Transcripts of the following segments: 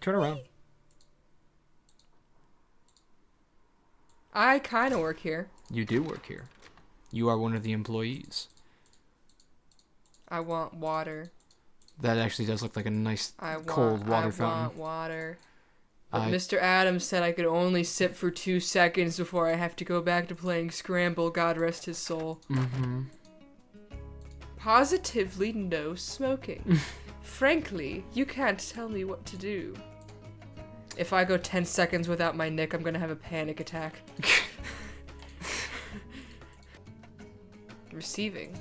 Turn around. I kind of work here. You do work here. You are one of the employees. I want water. That actually does look like a nice cold water fountain. I want water. But Mr. Adams said I could only sip for 2 seconds before I have to go back to playing Scramble, God rest his soul. Mm-hmm. Positively no smoking. Frankly, you can't tell me what to do. If I go 10 seconds without my nick, I'm gonna have a panic attack. Receiving.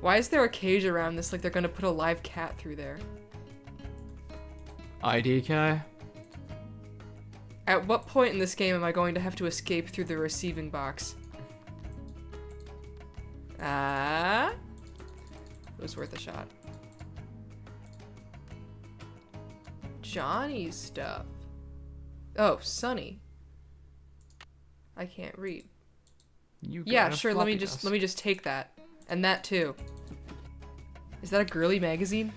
Why is there a cage around this like they're gonna put a live cat through there? IDK? At what point in this game am I going to have to escape through the receiving box? It was worth a shot. Johnny's stuff. Oh, Sonny. I can't read. Yeah, sure. Let me just take that, and that too. Is that a girly magazine?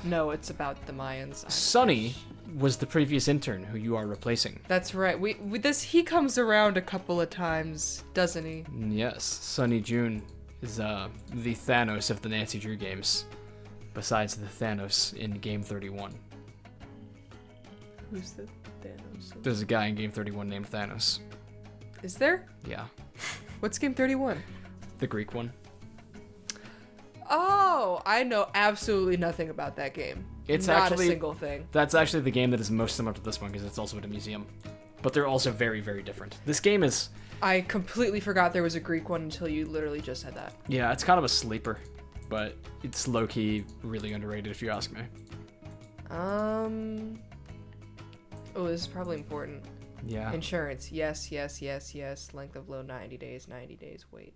No, it's about the Mayans. Sonny was the previous intern who you are replacing. That's right. He comes around a couple of times, doesn't he? Yes, Sonny June is the Thanos of the Nancy Drew games, besides the Thanos in Game 31. Who's the Thanos? There's a guy in Game 31 named Thanos. Is there? Yeah. What's Game 31? The Greek one. Oh, I know absolutely nothing about that game. It's not actually a single thing. That's actually the game that is most similar to this one because it's also at a museum. But they're also very, very different. This game is... I completely forgot there was a Greek one until you literally just said that. Yeah, it's kind of a sleeper, but it's low-key really underrated if you ask me. Oh, this is probably important. Yeah. Insurance. Yes, yes, yes, yes. Length of loan 90 days, 90 days. Wait.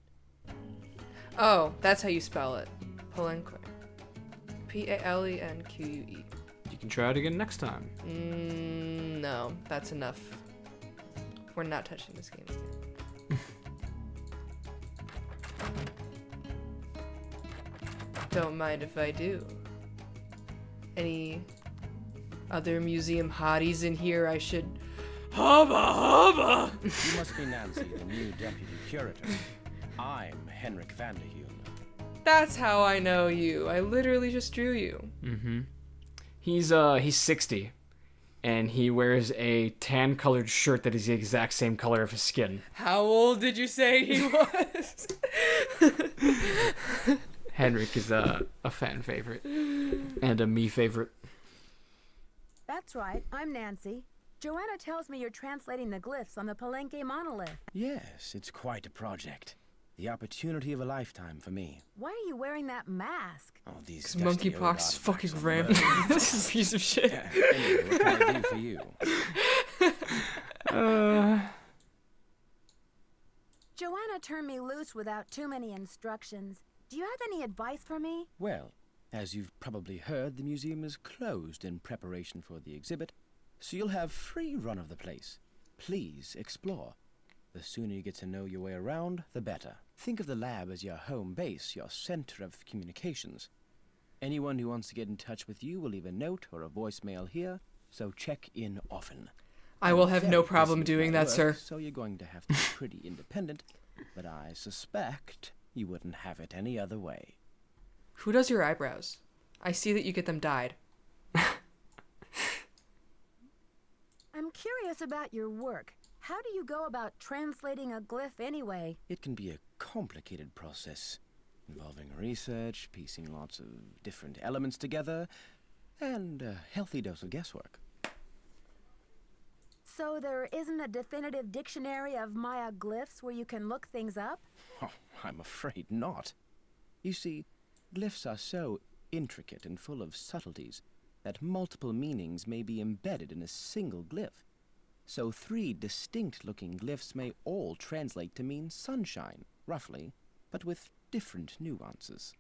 Oh, that's how you spell it. Palenque. Palenque. You can try it again next time. No, that's enough. We're not touching this game again. Don't mind if I do. Any other museum hotties in here I should... Hubba hubba! You must be Nancy, the new deputy curator. I'm Henrik Vanderhume. That's how I know you. I literally just drew you. Mm-hmm. He's 60, and he wears a tan-colored shirt that is the exact same color of his skin. How old did you say he was? Henrik is a fan favorite, and a me favorite. That's right, I'm Nancy. Joanna tells me you're translating the glyphs on the Palenque monolith. Yes, it's quite a project. The opportunity of a lifetime for me. Why are you wearing that mask? Oh, these monkeypox is fucking random. This is a piece of shit. Anyway, what can I do for you? Joanna turned me loose without too many instructions. Do you have any advice for me? Well, as you've probably heard, the museum is closed in preparation for the exhibit, so you'll have free run of the place. Please explore. The sooner you get to know your way around, the better. Think of the lab as your home base, your center of communications. Anyone who wants to get in touch with you will leave a note or a voicemail here, so check in often. I will have no problem doing that, sir. So you're going to have to be pretty independent, but I suspect you wouldn't have it any other way. Who does your eyebrows? I see that you get them dyed. I'm curious about your work. How do you go about translating a glyph anyway? It can be a complicated process, involving research, piecing lots of different elements together, and a healthy dose of guesswork. So there isn't a definitive dictionary of Maya glyphs where you can look things up? Oh, I'm afraid not. You see, glyphs are so intricate and full of subtleties that multiple meanings may be embedded in a single glyph. So 3 distinct-looking glyphs may all translate to mean sunshine, roughly, but with different nuances.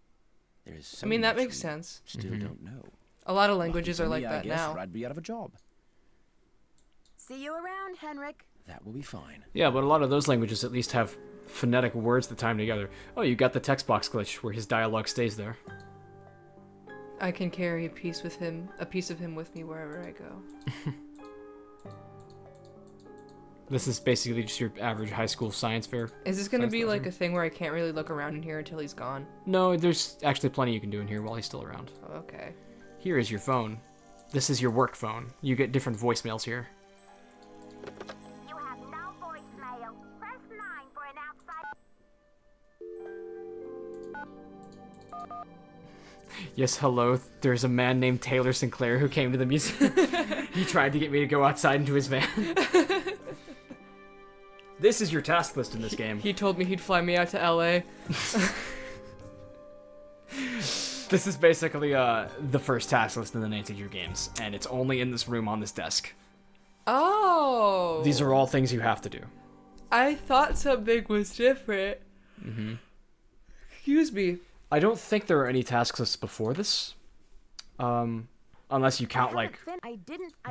There is so that much makes we sense. Still don't know. A lot of languages are like I that guess, now. or I'd be out of a job. See you around, Henrik. That will be fine. Yeah, but a lot of those languages at least have phonetic words that time together. Oh, you got the text box glitch where his dialogue stays there. I can carry a piece of him with me wherever I go. This is basically just your average high school science fair. Is this going to be like a thing where I can't really look around in here until he's gone? No, there's actually plenty you can do in here while he's still around. Oh, okay. Here is your phone. This is your work phone. You get different voicemails here. You have no voicemail. Press 9 for an outside. Yes, hello. There's a man named Taylor Sinclair who came to the museum. He tried to get me to go outside into his van. This is your task list in this game. He told me he'd fly me out to LA. This is basically the first task list in the Nancy Drew games, and it's only in this room on this desk. Oh. These are all things you have to do. I thought something was different. Mm-hmm. Excuse me. I don't think there are any task lists before this. Unless you count, like,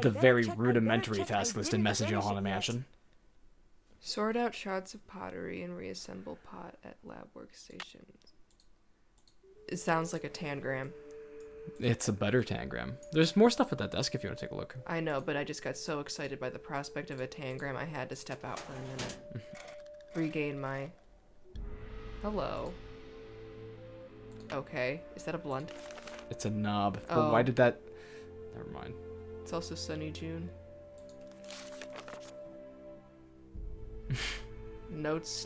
the very rudimentary task list in Messaging on Haunted Mansion. Sort out shards of pottery and reassemble pot at lab workstations. It sounds like a tangram. It's a better tangram. There's more stuff at that desk if you want to take a look. I know, but I just got so excited by the prospect of a tangram I had to step out for a minute. Regain my... Hello. Okay, is that a blunt? It's a knob. Oh. But why did that... Never mind. It's also Sunny June. Notes.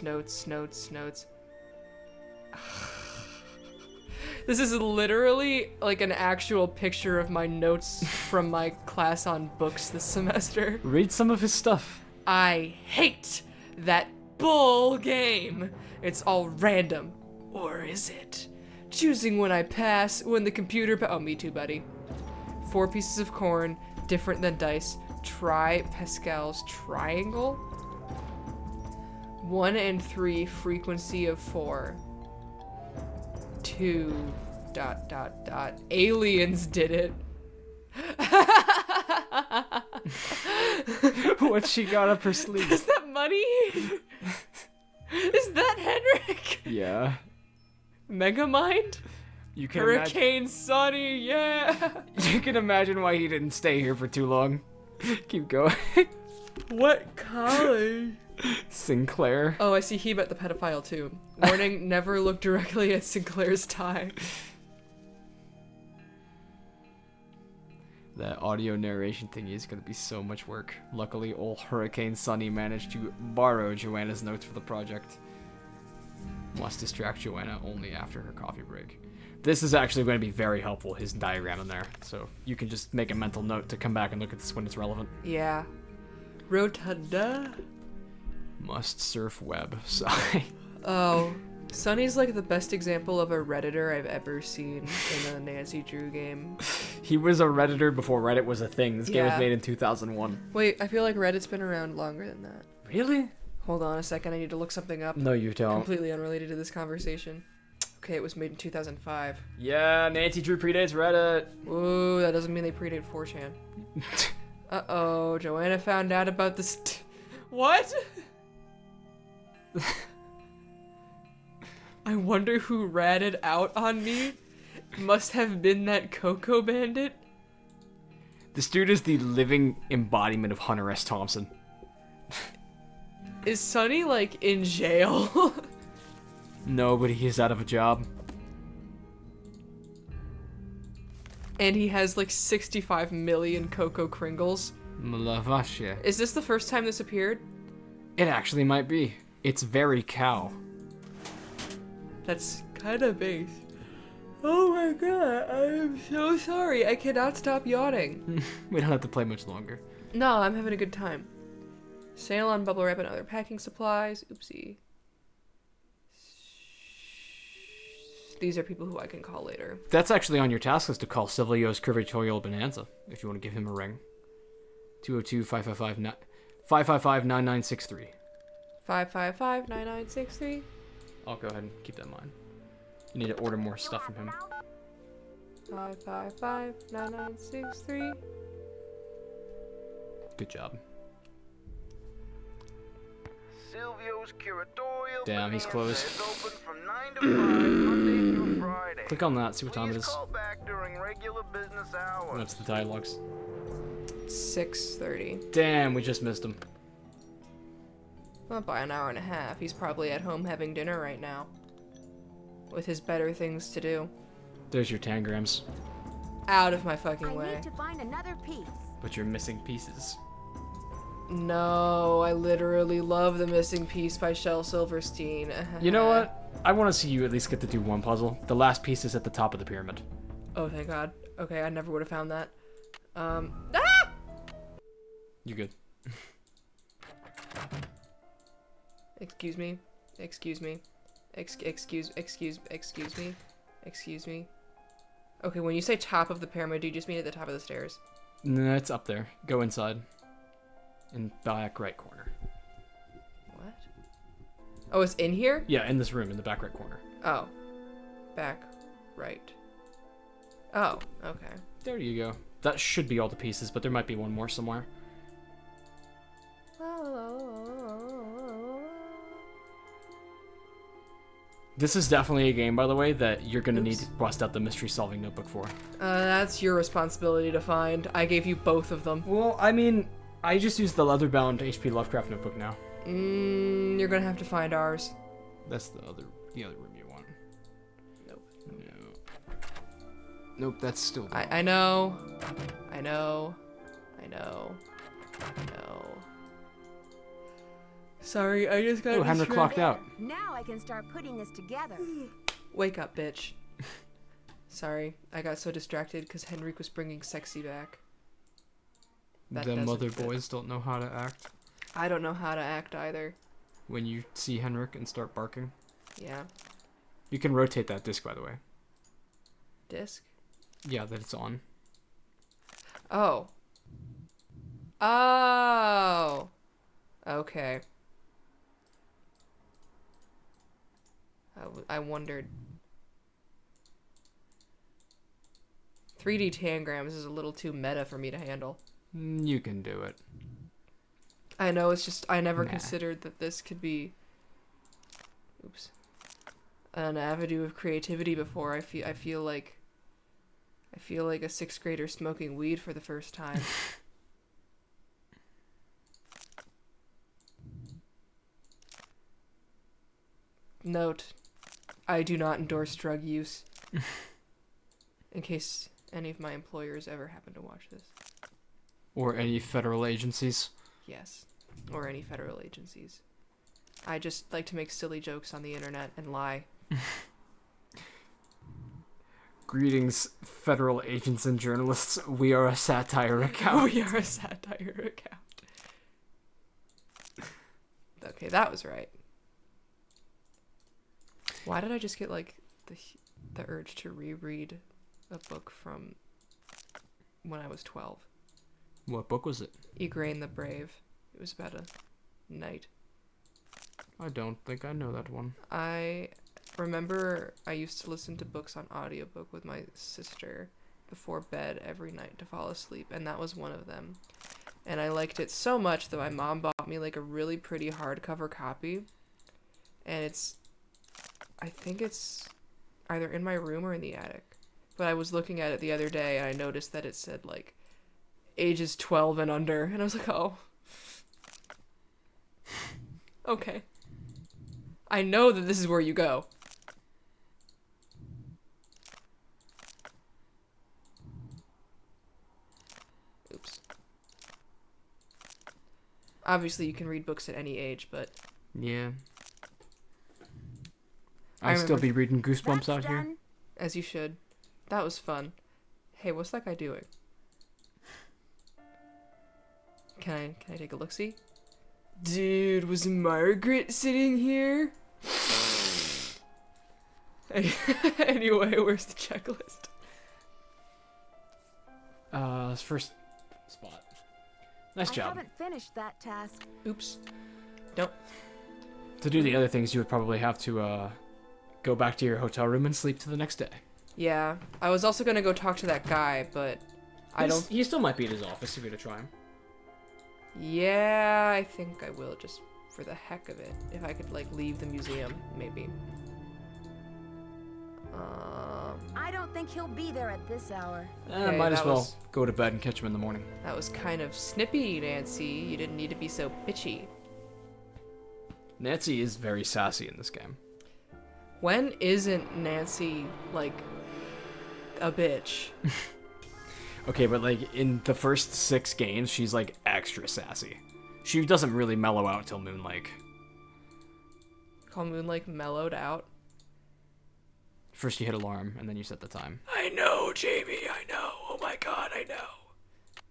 This is literally like an actual picture of my notes from my class on books this semester. Read some of his stuff. I hate that bull game. It's all random. Or is it? Choosing when I pass, when the computer oh, me too, buddy. 4 pieces of corn, different than dice. Try Pascal's triangle. 1 and 3, frequency of 4. 2... ... Aliens did it. What she got up her sleeve? Is that money? Is that Henrik? Yeah. Megamind? You can Hurricane Sonny, yeah! You can imagine why he didn't stay here for too long. Keep going. What college? Sinclair. Oh, I see he met the pedophile too. Warning, never look directly at Sinclair's tie. That audio narration thingy is going to be so much work. Luckily, old Hurricane Sonny managed to borrow Joanna's notes for the project. Must distract Joanna only after her coffee break. This is actually going to be very helpful, his diagram in there. So you can just make a mental note to come back and look at this when it's relevant. Yeah. Rotunda? Must surf web. Sigh. Oh. Sonny's like the best example of a Redditor I've ever seen in a Nancy Drew game. He was a Redditor before Reddit was a thing. This game was Yeah. made in 2001. Wait, I feel like Reddit's been around longer than that. Really? Hold on a second, I need to look something up. No, you don't. Completely unrelated to this conversation. Okay, it was made in 2005. Yeah, Nancy Drew predates Reddit. Ooh, that doesn't mean they predate 4chan. Uh-oh, Joanna found out about this. What? I wonder who ratted out on me. Must have been that Coco Bandit. This dude is the living embodiment of Hunter S. Thompson. Is Sonny, like, in jail? No, but he is out of a job. And he has, like, 65 million Coco Kringles. Malavashia. Is this the first time this appeared? It actually might be. It's very cow. That's kind of base. Oh my god, I am so sorry. I cannot stop yawning. We don't have to play much longer. No, I'm having a good time. Sale on bubble wrap and other packing supplies. Oopsie. These are people who I can call later. That's actually on your task list to call Silvio's Curvatorial Bonanza, if you want to give him a ring. 202-555-9963. 555-9963. I'll go ahead and keep that in mind. You need to order more stuff from him. 555-9963. Good job. Silvio's Curatorial Damn, he's closed. is open from 9 to 5, Monday through Friday. Click on that, see what time it Please is. call back during regular regular business hours. What's the dialogues? 6:30. Damn, we just missed him. Not by an hour and a half. He's probably at home having dinner right now. With his better things to do. There's your tangrams. Out of my fucking I way. need to find another piece. But you're missing pieces. No, I literally love The Missing Piece by Shel Silverstein. You know what? I want to see you at least get to do one puzzle. The last piece is at the top of the pyramid. Oh, thank God. Okay, I never would have found that. Ah! You good? Excuse me. Excuse me. Excuse me. Excuse me. Okay, when you say top of the pyramid, do you just mean at the top of the stairs? No, it's up there. Go inside. In back right corner. What? Oh, it's in here? Yeah, in this room, in the back right corner. Oh. Back right. Oh, okay. There you go. That should be all the pieces, but there might be one more somewhere. This is definitely a game, by the way, that you're gonna need to bust out the mystery-solving notebook for. That's your responsibility to find. I gave you both of them. Well, I mean, I just used the leather-bound H.P. Lovecraft notebook now. You're gonna have to find ours. That's the other room you want. Nope. No. Nope, that's still. I know. Sorry, I just got. Oh, Henrik clocked out. Now I can start putting this together. Wake up, bitch. Sorry, I got so distracted because Henrik was bringing sexy back. That The doesn't mother fit. boys don't know how to act. I don't know how to act either. When you see Henrik and start barking. Yeah. You can rotate that disc, by the way. Disc? Yeah, that it's on. Oh. Oh. Okay. I wondered. 3D tangrams is a little too meta for me to handle. You can do it. I know, it's just I never Nah. considered that this could be an avenue of creativity before. I feel like a 6th grader smoking weed for the first time. Note, I do not endorse drug use. In case any of my employers ever happen to watch this. Or any federal agencies. Yes, or any federal agencies. I just like to make silly jokes on the internet and lie. Greetings, federal agents and journalists. We are a satire account. We are a satire account. Okay, that was right. Why did I just get like the urge to reread a book from when I was 12? What book was it? Igraine the Brave. It was about a knight. I don't think I know that one. I remember I used to listen to books on audiobook with my sister before bed every night to fall asleep, and that was one of them. And I liked it so much that my mom bought me like a really pretty hardcover copy. And I think it's either in my room or in the attic. But I was looking at it the other day and I noticed that it said like ages 12 and under, and I was like, oh. Okay. I know that this is where you go. Oops. Obviously, you can read books at any age, but... Yeah. I I'll still remember- be reading Goosebumps That's out here. done. As you should. That was fun. Hey, what's that guy doing? Can I take a look-see? Dude, was Margaret sitting here? Anyway, where's the checklist? First spot. Nice I job. haven't finished that task. Oops. Nope. To do the other things, you would probably have to, go back to your hotel room and sleep to the next day. Yeah, I was also gonna go talk to that guy, but I don't... He still might be at his office if you're to try him. Yeah, I think I will, just for the heck of it. If I could, like, leave the museum, maybe. I don't think think he'll be there at this hour. Okay, Might as well go to bed and catch him in the morning. That was kind of snippy, Nancy. You didn't need to be so bitchy. Nancy is very sassy in this game. When isn't Nancy, like, a bitch? Okay, but like in the first 6 games, she's like extra sassy. She doesn't really mellow out till Moonlake. Call Moonlake mellowed out? First you hit alarm, and then you set the time. I know, Jamie, I know. Oh my god, I know.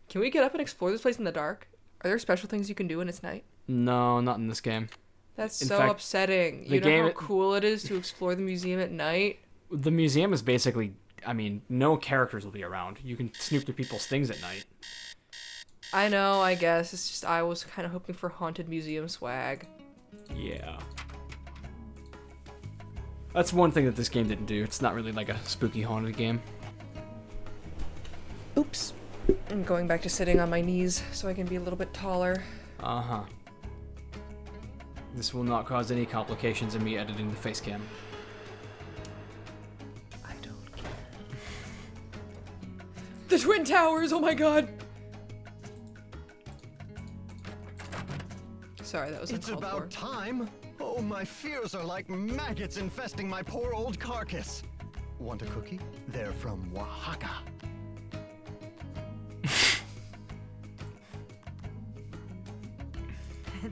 Can we get up and explore this place in the dark? Are there special things you can do when it's night? No, not in this game. That's In so fact, upsetting. the You know game- how cool it is to explore the museum at night? The museum is basically, I mean, no characters will be around. You can snoop through people's things at night. I know, I guess. It's just I was kind of hoping for haunted museum swag. Yeah. That's one thing that this game didn't do. It's not really like a spooky haunted game. Oops. I'm going back to sitting on my knees so I can be a little bit taller. Uh-huh. This will not cause any complications in me editing the face cam. I don't care. The Twin Towers! Oh my god! Sorry, that was It's uncalled about for. time. Oh, my fears are like maggots infesting my poor old carcass. Want a cookie? They're from Oaxaca.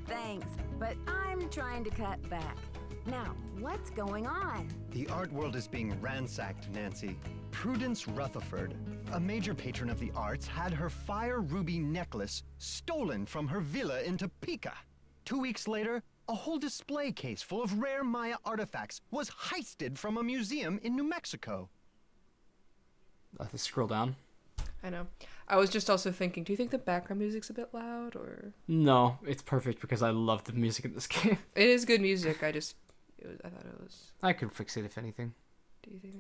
Thanks, but I'm trying to cut back. Now, what's going on? The art world is being ransacked, Nancy. Prudence Rutherford, a major patron of the arts, had her fire ruby necklace stolen from her villa in Topeka. 2 weeks later, a whole display case full of rare Maya artifacts was heisted from a museum in New Mexico. Let's scroll down. I know. I was just also thinking, do you think the background music's a bit loud, or...? No, it's perfect because I love the music in this game. It is good music, I thought it was... I could fix it if anything.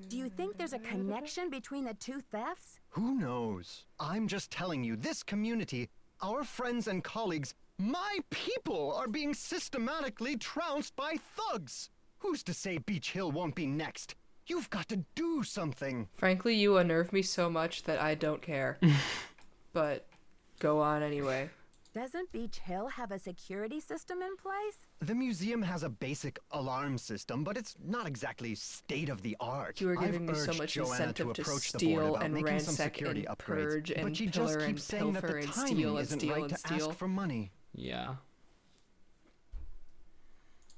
Do you think there's a connection between the two thefts? Who knows? I'm just telling you, this community, our friends and colleagues, my people are being systematically trounced by thugs. Who's to say Beach Hill won't be next? You've got to do something. Frankly, you unnerve me so much that I don't care. But go on anyway. Doesn't Beach Hill have a security system in place? The museum has a basic alarm system, but it's not exactly state-of-the-art. You are giving me so I've urged much Joanna incentive to approach the steal board about and making some ransack security and upgrades, purge and but she pillar just and keeps saying that pilfer the and timing steal and isn't steal right and to steal. ask for money. Yeah.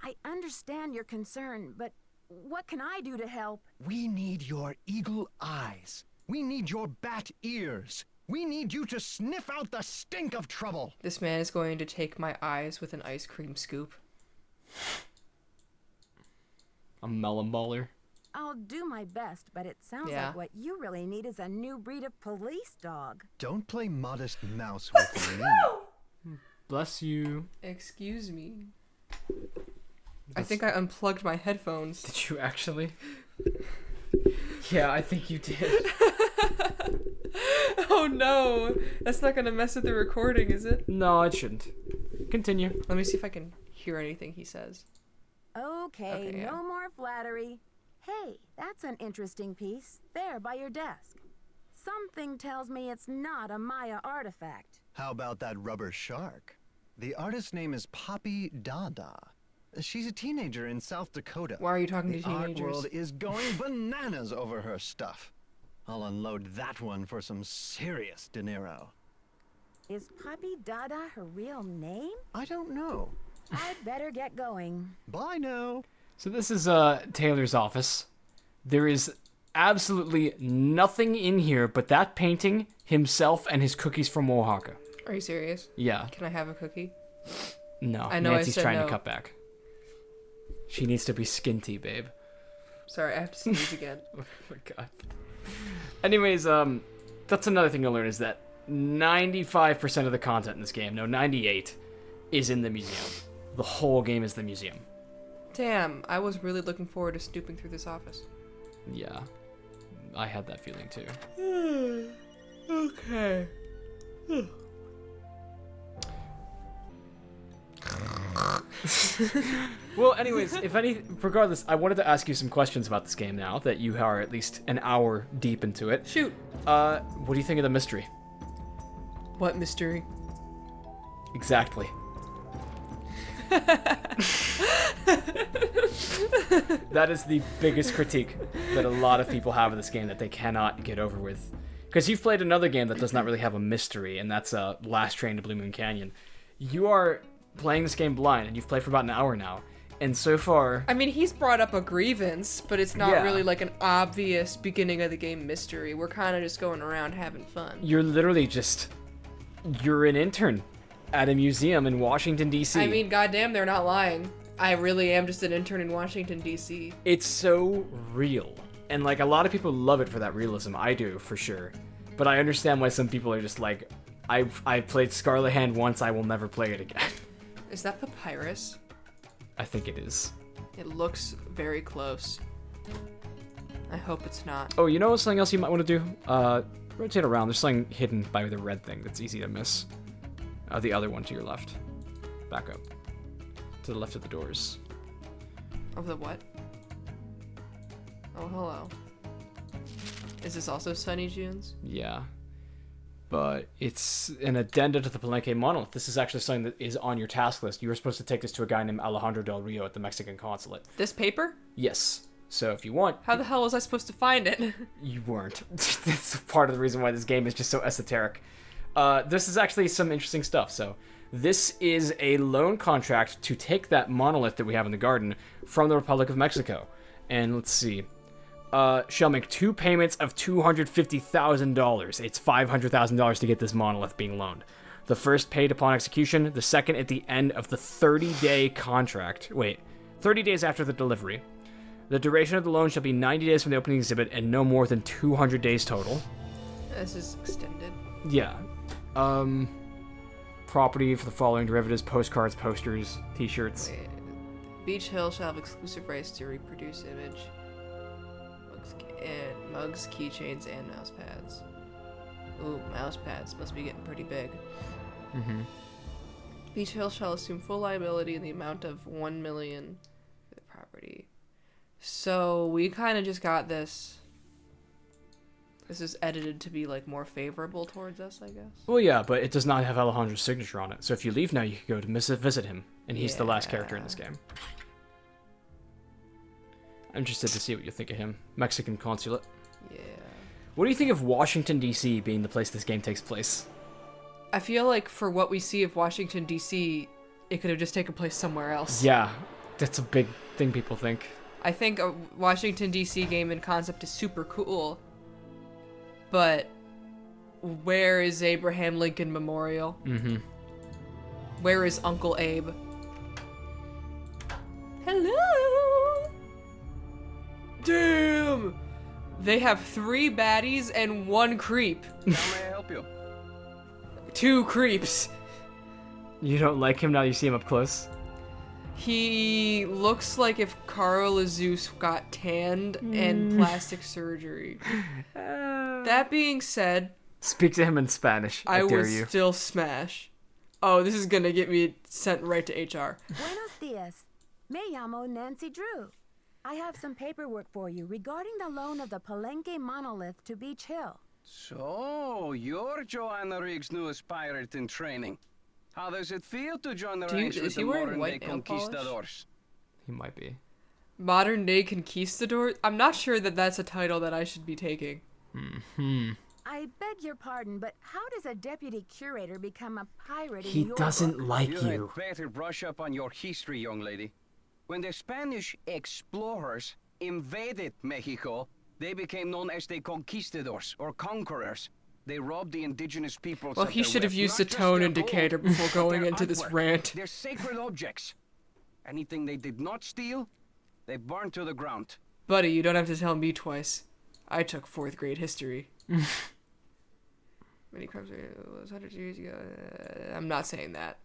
I understand your concern, but what can I do to help? We need your eagle eyes. We need your bat ears. We need you to sniff out the stink of trouble. This man is going to take my eyes with an ice cream scoop. A melon baller. I'll do my best, but it sounds Yeah. like what you really need is a new breed of police dog. Don't play modest mouse with me. Bless you. Excuse me. I think I unplugged my headphones. Did you actually? Yeah, I think you did. Oh no! That's not gonna mess with the recording, is it? No, it shouldn't. Continue. Let me see if I can hear anything he says. Okay, yeah. no more flattery. Hey, that's an interesting piece, there by your desk. Something tells me it's not a Maya artifact. How about that rubber shark? The artist's name is Poppy Dada. She's a teenager in South Dakota. Why are you talking to The art teenagers? world is going bananas over her stuff. I'll unload that one for some serious dinero. Is Poppy Dada her real name? I don't know. I'd better get going. Bye now. So this is Taylor's office. There is absolutely nothing in here but that painting, himself, and his cookies from Oaxaca. Are you serious? Yeah. Can I have a cookie? No. I know I Nancy's said trying no. to cut back. She needs to be skinty, babe. Sorry, I have to sneeze again. Oh my god. Anyways, that's another thing to learn is that 95% of the content in this game, no, 98, is in the museum. The whole game is the museum. Damn, I was really looking forward to snooping through this office. Yeah. I had that feeling too. Okay. Well, anyways, regardless, I wanted to ask you some questions about this game now that you are at least an hour deep into it. Shoot. What do you think of the mystery? What mystery? Exactly. That is the biggest critique that a lot of people have of this game that they cannot get over with. Because you've played another game that does not really have a mystery, and that's Last Train to Blue Moon Canyon. You are playing this game blind, and you've played for about an hour now. And so far... I mean, he's brought up a grievance, but it's not really like an obvious beginning of the game mystery. We're kind of just going around having fun. You're literally just... You're an intern at a museum in Washington, D.C. I mean, goddamn, they're not lying. I really am just an intern in Washington, D.C. It's so real. And, like, a lot of people love it for that realism. I do, for sure. But I understand why some people are just like, I played Scarlet Hand once, I will never play it again. Is that papyrus? I think it is. It looks very close. I hope it's not. Oh, you know something else you might want to do? Rotate around. There's something hidden by the red thing that's easy to miss. The other one to your left. Back up. To the left of the doors. Of the what? Oh, hello. Is this also Sonny June's? Yeah. But it's an addenda to the Palenque monolith. This is actually something that is on your task list. You were supposed to take this to a guy named Alejandro Del Rio at the Mexican consulate. This paper? Yes. So if you want... How the hell was I supposed to find it? You weren't. That's part of the reason why this game is just so esoteric. This is actually some interesting stuff. So this is a loan contract to take that monolith that we have in the garden from the Republic of Mexico. And let's see. Shall make 2 payments of $250,000. It's $500,000 to get this monolith being loaned. The first paid upon execution, the second at the end of the 30-day contract. Wait, 30 days after the delivery. The duration of the loan shall be 90 days from the opening exhibit and no more than 200 days total. This is extended. Yeah. Property for the following derivatives: postcards, posters, t-shirts. Wait. Beach Hill shall have exclusive rights to reproduce image. Mugs, keychains, and mouse pads. Ooh, mouse pads must be getting pretty big. Mm-hmm. Beach Hill shall assume full liability in the amount of $1 million for the property. So we kind of just got this. This is edited to be like more favorable towards us, I guess. Well, yeah, but it does not have Alejandro's signature on it. So if you leave now, you can go to visit him, and he's the last character in this game. I'm interested to see what you think of him. Mexican consulate. Yeah. What do you think of Washington, D.C. being the place this game takes place? I feel like for what we see of Washington, D.C., it could have just taken place somewhere else. Yeah, that's a big thing people think. I think a Washington, D.C. game in concept is super cool, but where is Abraham Lincoln Memorial? Mm-hmm. Where is Uncle Abe? Hello! Damn! They have 3 baddies and 1 creep. How may I help you? 2 creeps. You don't like him now you see him up close? He looks like if Carl Azus got tanned and plastic surgery. That being said... Speak to him in Spanish. I dare would you. Still smash. Oh, this is gonna get me sent right to HR. Buenos dias. Me llamo Nancy Drew. I have some paperwork for you regarding the loan of the Palenque monolith to Beach Hill. So, you're Joanna Riggs' newest pirate in training. How does it feel to join the ranks with the modern-day conquistadors? He might be. Modern day conquistador? I'm not sure that that's a title that I should be taking. I beg your pardon, but how does a deputy curator become a pirate in He your doesn't book? like You you. had better brush up on your history, young lady. When the Spanish explorers invaded Mexico, they became known as the conquistadors, or conquerors. They robbed the indigenous peoples Well, of he their should have wealth, used not a just tone their indicator gold, before but going their into this artwork. rant. They're sacred objects. Anything they did not steal, they burned to the ground. Buddy, you don't have to tell me twice. I took 4th grade history. Many crimes was 100 years ago. I'm not saying that.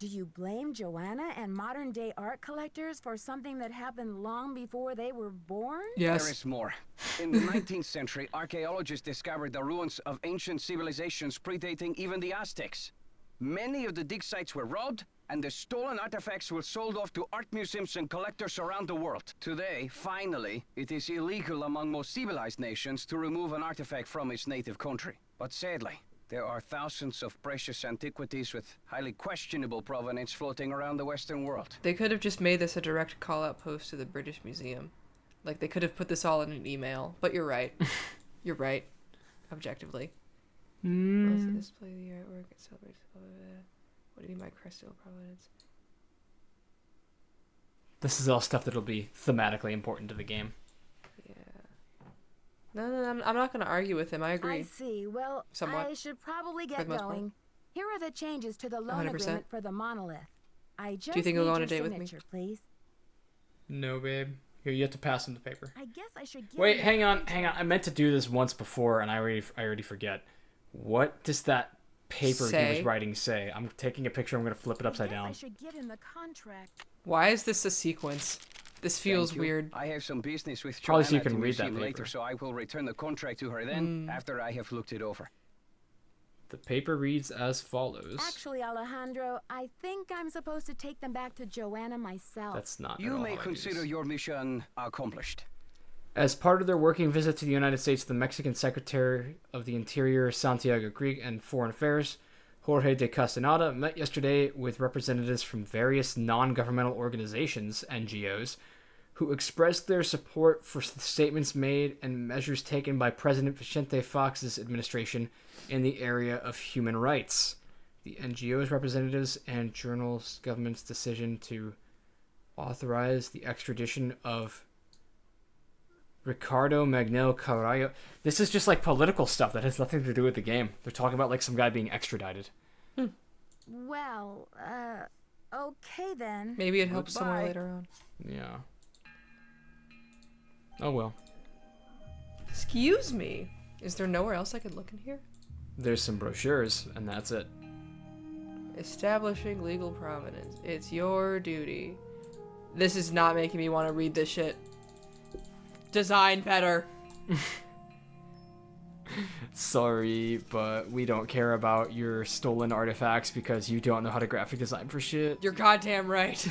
Do you blame Joanna and modern-day art collectors for something that happened long before they were born? There Yes. is more. In the 19th century, archaeologists discovered the ruins of ancient civilizations predating even the Aztecs. Many of the dig sites were robbed, and the stolen artifacts were sold off to art museums and collectors around the world. Today, finally, it is illegal among most civilized nations to remove an artifact from its native country. But sadly, there are thousands of precious antiquities with highly questionable provenance floating around the Western world. They could have just made this a direct call-out post to the British Museum. Like, they could have put this all in an email. But you're right. You're right. Objectively. Also display the artwork. It celebrates... What do you mean by crystal provenance? This is all stuff that'll be thematically important to the game. Yeah. No, I'm not going to argue with him. I agree. I see. Well, somewhat. I should probably get going. Here are the changes to the loan 100%. agreement for the monolith. I just Do you think you'll need go on your a date with me? signature, please. No, babe. Here, you have to pass him the paper. I guess I should give Wait, you hang on. I meant to do this once before, and I already forget. What does that paper he was writing say? I'm taking a picture. I'm going to flip it upside down. I should give him the contract. Why is this a sequence? This feels weird. I have some business with Probably Joanna so you can to read that receive paper. later, so I will return the contract to her then, after I have looked it over. The paper reads as follows. Actually, Alejandro, I think I'm supposed to take them back to Joanna myself. That's not You at all may how it consider is. your mission accomplished. As part of their working visit to the United States, the Mexican Secretary of the Interior, Santiago Grieg, and Foreign Affairs, Jorge de Castaneda, met yesterday with representatives from various non-governmental organizations, NGOs, who expressed their support for statements made and measures taken by President Vicente Fox's administration in the area of human rights. The NGO's representatives and journals government's decision to authorize the extradition of Ricardo Magnel Carrillo. This is just like political stuff that has nothing to do with the game. They're talking about like some guy being extradited. Well, okay then. Maybe it helps Goodbye. somewhere later on. Yeah. Oh well. Excuse me. Is there nowhere else I could look in here? There's some brochures, and that's it. Establishing legal prominence. It's your duty. This is not making me want to read this shit. Design better. Sorry, but we don't care about your stolen artifacts because you don't know how to graphic design for shit. You're goddamn right.